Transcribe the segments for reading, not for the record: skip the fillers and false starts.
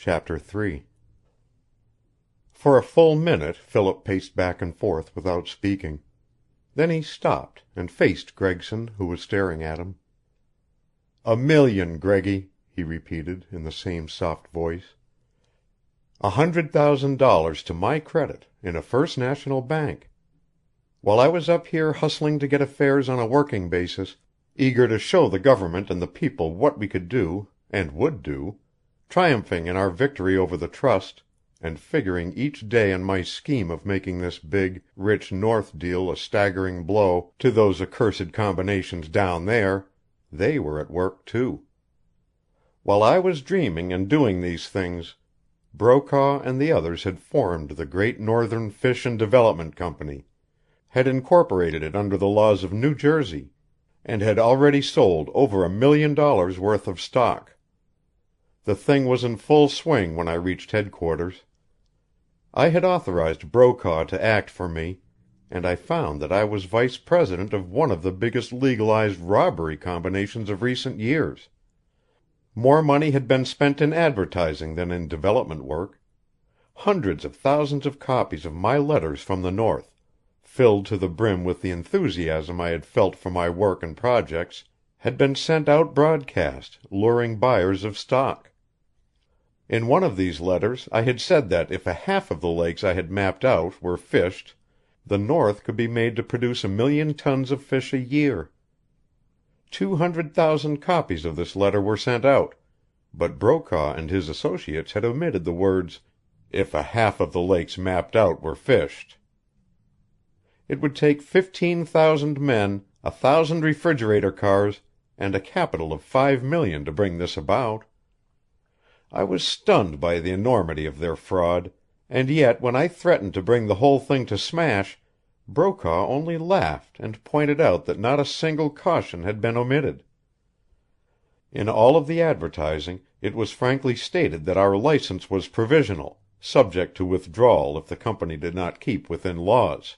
Chapter 3 For a full minute Philip paced back and forth without speaking. Then he stopped and faced Gregson, who was staring at him. "$1 million, Greggy," he repeated, in the same soft voice. $100,000 to my credit, in a First National Bank. While I was up here hustling to get affairs on a working basis, eager to show the government and the people what we could do, and would do, triumphing in our victory over the trust, and figuring each day on my scheme of making this big, rich North deal a staggering blow to those accursed combinations down there, they were at work too. While I was dreaming and doing these things, Brokaw and the others had formed the Great Northern Fish and Development Company, had incorporated it under the laws of New Jersey, and had already sold over $1 million worth of stock. The thing was in full swing when I reached headquarters. I had authorized Brokaw to act for me, and I found that I was vice president of one of the biggest legalized robbery combinations of recent years. More money had been spent in advertising than in development work. Hundreds of thousands of copies of my letters from the North, filled to the brim with the enthusiasm I had felt for my work and projects, had been sent out broadcast, luring buyers of stock. In one of these letters I had said that if a half of the lakes I had mapped out were fished, the North could be made to produce 1 million tons of fish a year. 200,000 copies of this letter were sent out, but Brokaw and his associates had omitted the words, "if a half of the lakes mapped out were fished." It would take 15,000 men, 1,000 refrigerator cars, and a capital of $5 million to bring this about. I was stunned by the enormity of their fraud, and yet when I threatened to bring the whole thing to smash, Brokaw only laughed and pointed out that not a single caution had been omitted. In all of the advertising it was frankly stated that our license was provisional, subject to withdrawal if the company did not keep within laws.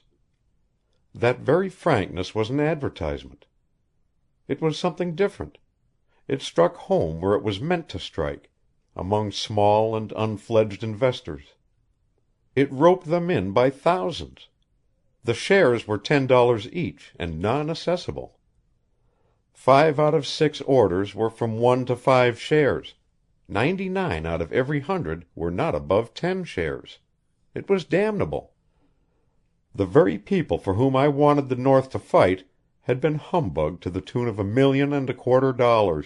That very frankness was an advertisement. It was something different. It struck home where it was meant to strike, among small and unfledged investors. It roped them in by thousands. The shares were $10 each and non-assessable. 5 out of 6 orders were from 1 to 5 shares. 99 out of every 100 were not above 10 shares. It was damnable. The very people for whom I wanted the North to fight had been humbugged to the tune of $1.25 million.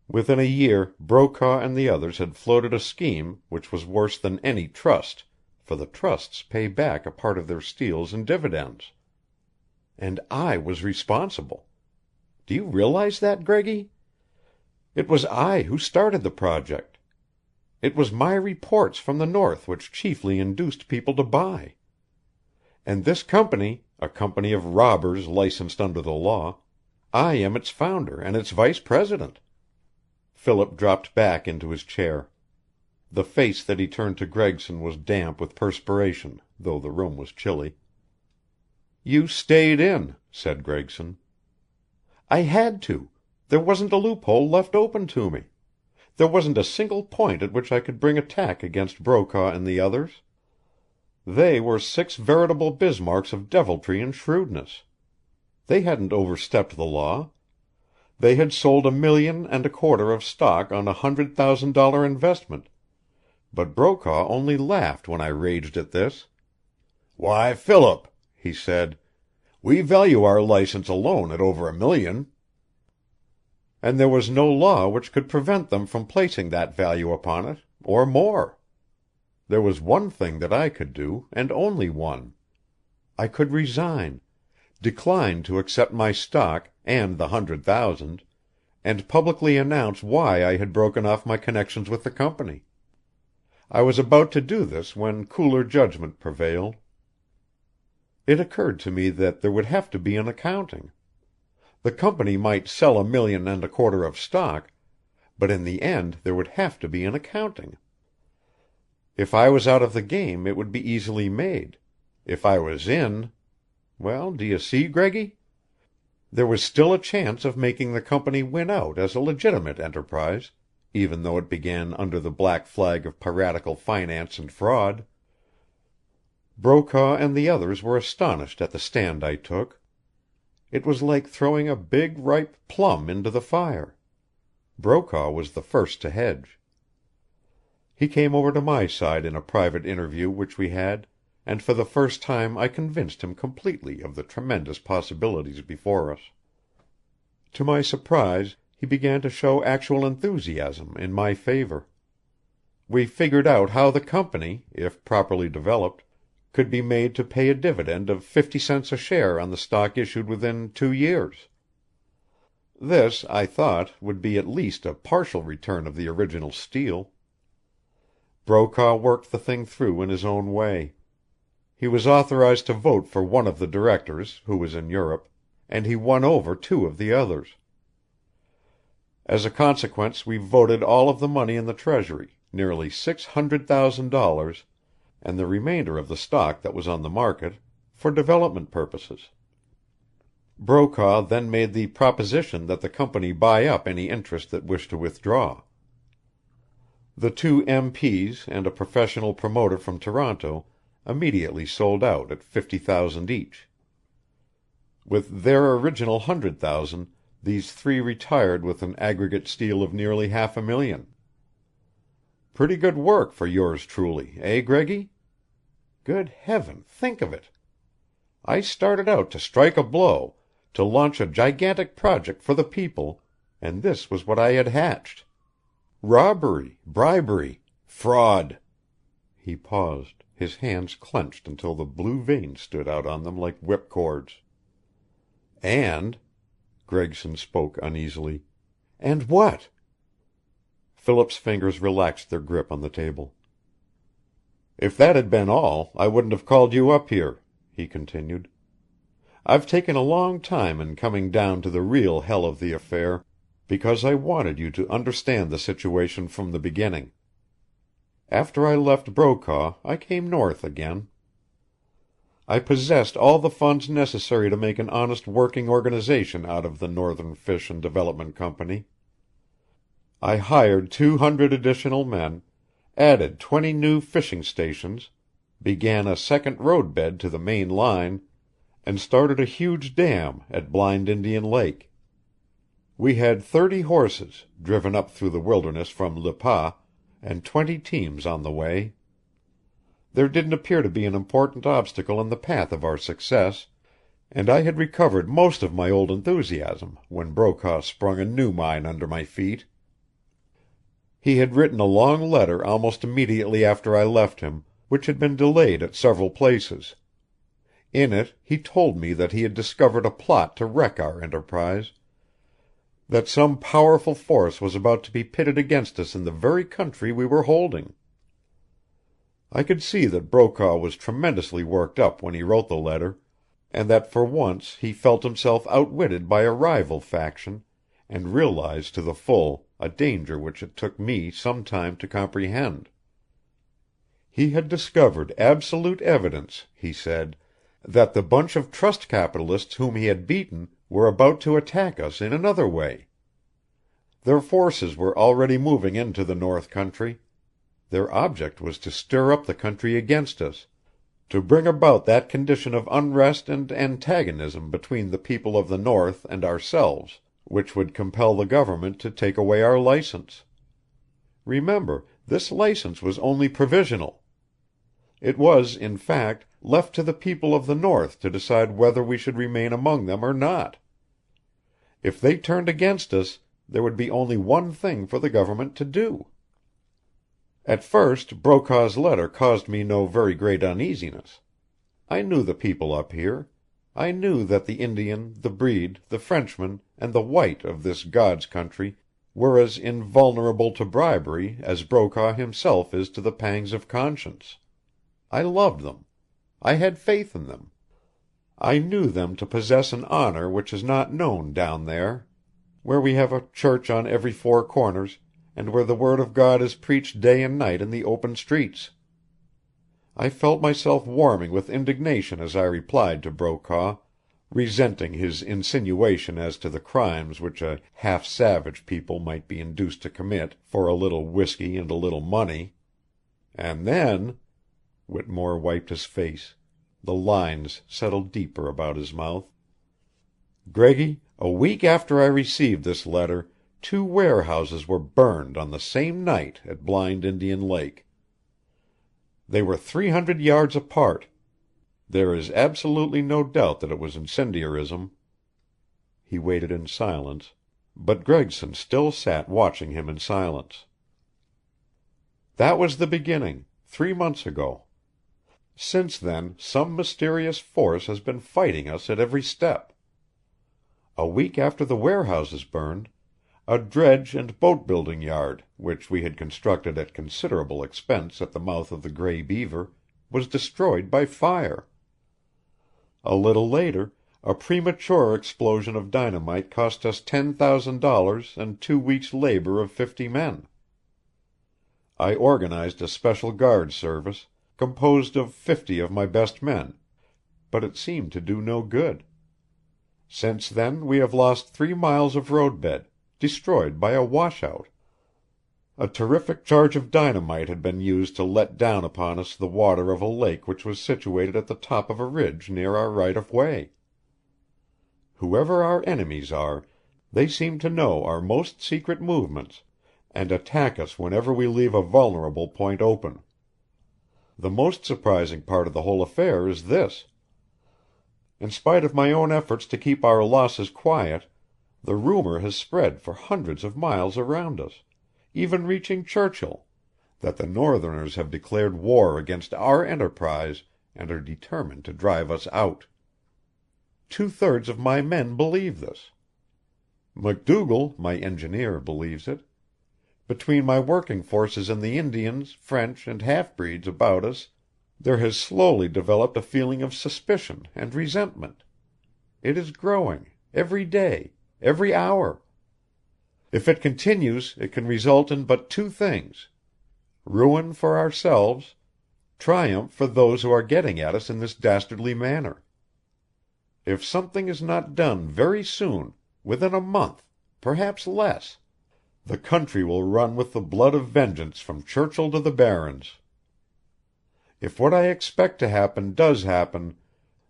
Within a year Brokaw and the others had floated a scheme which was worse than any trust, for the trusts pay back a part of their steals in dividends. And I was responsible. Do you realize that, Greggy? It was I who started the project. It was my reports from the North which chiefly induced people to buy. And this company, a company of robbers licensed under the law, I am its founder and its vice president. Philip dropped back into his chair. The face that he turned to Gregson was damp with perspiration, though the room was chilly. "You stayed in," said Gregson. "I had to. There wasn't a loophole left open to me. There wasn't a single point at which I could bring attack against Brokaw and the others. They were 6 veritable Bismarcks of deviltry and shrewdness. They hadn't overstepped the law. They had sold $1.25 million of stock on $100,000 investment, but Brokaw only laughed when I raged at this. "Why, Philip," he said, "we value our license alone at over $1 million." And there was no law which could prevent them from placing that value upon it, or more. There was one thing that I could do, and only one. I could resign, decline to accept my stock and the 100,000, and publicly announce why I had broken off my connections with the company. I was about to do this when cooler judgment prevailed. It occurred to me that there would have to be an accounting. The company might sell $1.25 million of stock, but in the end there would have to be an accounting. If I was out of the game it would be easily made. If I was in, well, do you see, Greggy? There was still a chance of making the company win out as a legitimate enterprise, even though it began under the black flag of piratical finance and fraud. Brokaw and the others were astonished at the stand I took. It was like throwing a big, ripe plum into the fire. Brokaw was the first to hedge. He came over to my side in a private interview which we had, and for the first time I convinced him completely of the tremendous possibilities before us. To my surprise, he began to show actual enthusiasm in my favor. We figured out how the company, if properly developed, could be made to pay a dividend of 50 cents a share on the stock issued within 2 years. This, I thought, would be at least a partial return of the original steel. Brokaw worked the thing through in his own way. He was authorized to vote for one of the directors, who was in Europe, and he won over 2 of the others. As a consequence, we voted all of the money in the treasury, nearly $600,000, and the remainder of the stock that was on the market, for development purposes. Brokaw then made the proposition that the company buy up any interest that wished to withdraw. The 2 MPs and a professional promoter from Toronto immediately sold out at $50,000 each. With their original $100,000, these 3 retired with an aggregate steal of nearly $500,000. Pretty good work for yours truly, eh, Greggy? Good heaven, think of it! I started out to strike a blow, to launch a gigantic project for the people, and this was what I had hatched. Robbery, bribery, fraud. He paused, his hands clenched until the blue veins stood out on them like whipcords. And Gregson spoke uneasily. And what? Philip's fingers relaxed their grip on the table. If that had been all, I wouldn't have called you up here, he continued. I've taken a long time in coming down to the real hell of the affair, because I wanted you to understand the situation from the beginning. After I left Brokaw, I came north again. I possessed all the funds necessary to make an honest working organization out of the Northern Fish and Development Company. I hired 200 additional men, added 20 new fishing stations, began a second roadbed to the main line, and started a huge dam at Blind Indian Lake. We had 30 horses, driven up through the wilderness from Le Pas, and 20 teams on the way. There didn't appear to be an important obstacle in the path of our success, and I had recovered most of my old enthusiasm when Brokaw sprung a new mine under my feet. He had written a long letter almost immediately after I left him, which had been delayed at several places. In it he told me that he had discovered a plot to wreck our enterprise, that some powerful force was about to be pitted against us in the very country we were holding. I could see that Brokaw was tremendously worked up when he wrote the letter, and that for once he felt himself outwitted by a rival faction, and realized to the full a danger which it took me some time to comprehend. He had discovered absolute evidence, he said, that the bunch of trust capitalists whom he had beaten were about to attack us in another way. Their forces were already moving into the North Country. Their object was to stir up the country against us, to bring about that condition of unrest and antagonism between the people of the North and ourselves, which would compel the government to take away our license. Remember, this license was only provisional. It was, in fact, left to the people of the North to decide whether we should remain among them or not. If they turned against us, there would be only one thing for the government to do. At first Brokaw's letter caused me no very great uneasiness. I knew the people up here. I knew that the Indian, the breed, the Frenchman, and the white of this God's country were as invulnerable to bribery as Brokaw himself is to the pangs of conscience. I loved them. I had faith in them. I knew them to possess an honor which is not known down there, where we have a church on every 4 corners, and where the word of God is preached day and night in the open streets. I felt myself warming with indignation as I replied to Brokaw, resenting his insinuation as to the crimes which a half-savage people might be induced to commit for a little whiskey and a little money. And then Whittemore wiped his face. The lines settled deeper about his mouth. "Greggy, a week after I received this letter, 2 warehouses were burned on the same night at Blind Indian Lake. They were 300 yards apart. There is absolutely no doubt that it was incendiarism." He waited in silence, but Gregson still sat watching him in silence. "That was the beginning, 3 months ago. Since then some mysterious force has been fighting us at every step. A week after the warehouses burned, a dredge and boat building yard, which we had constructed at considerable expense at the mouth of the Gray Beaver, was destroyed by fire. A little later, a premature explosion of dynamite cost us $10,000 and 2 weeks' labor of 50 men. I organized a special guard service, composed of 50 of my best men, but it seemed to do no good. Since then we have lost 3 miles of roadbed, destroyed by a washout. A terrific charge of dynamite had been used to let down upon us the water of a lake which was situated at the top of a ridge near our right of way. Whoever our enemies are, they seem to know our most secret movements, and attack us whenever we leave a vulnerable point open. The most surprising part of the whole affair is this. In spite of my own efforts to keep our losses quiet, the rumor has spread for hundreds of miles around us, even reaching Churchill, that the Northerners have declared war against our enterprise and are determined to drive us out. 2/3 of my men believe this. MacDougall, my engineer, believes it. Between my working forces and the Indians, French, and half-breeds about us, there has slowly developed a feeling of suspicion and resentment. It is growing, every day, every hour. If it continues, it can result in but 2 things: ruin for ourselves, triumph for those who are getting at us in this dastardly manner. If something is not done very soon, within a month, perhaps less, the country will run with the blood of vengeance from Churchill to the Barrens. If what I expect to happen does happen,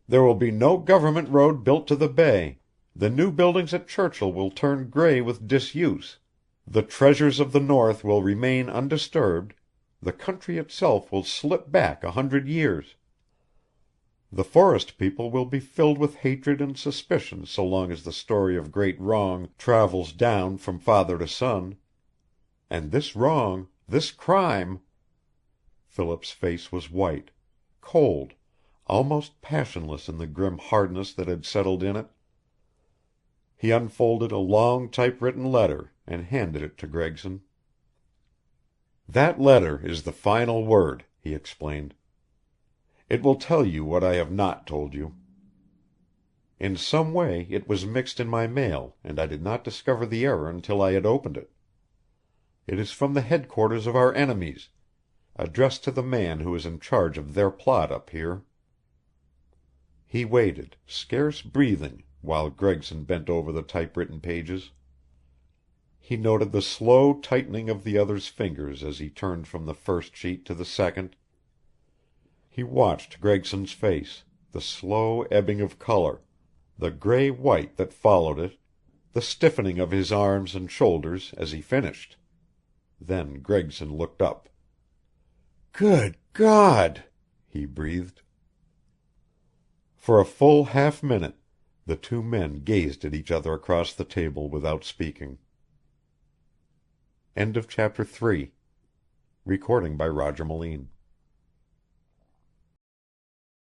there will be no government road built to the bay, the new buildings at Churchill will turn gray with disuse, the treasures of the North will remain undisturbed, the country itself will slip back 100 years. The forest people will be filled with hatred and suspicion so long as the story of great wrong travels down from father to son. And this wrong, this crime—" Philip's face was white, cold, almost passionless in the grim hardness that had settled in it. He unfolded a long typewritten letter and handed it to Gregson. "That letter is the final word," he explained. "It will tell you what I have not told you. In some way it was mixed in my mail and I did not discover the error until I had opened it. It is from the headquarters of our enemies, addressed to the man who is in charge of their plot up here." He waited, scarce breathing, while Gregson bent over the typewritten pages. He noted the slow tightening of the other's fingers as he turned from the first sheet to the second. He watched Gregson's face, the slow ebbing of color, the gray-white that followed it, the stiffening of his arms and shoulders as he finished. Then Gregson looked up. "Good God!" he breathed. For a full half-minute the 2 men gazed at each other across the table without speaking. Chapter 4.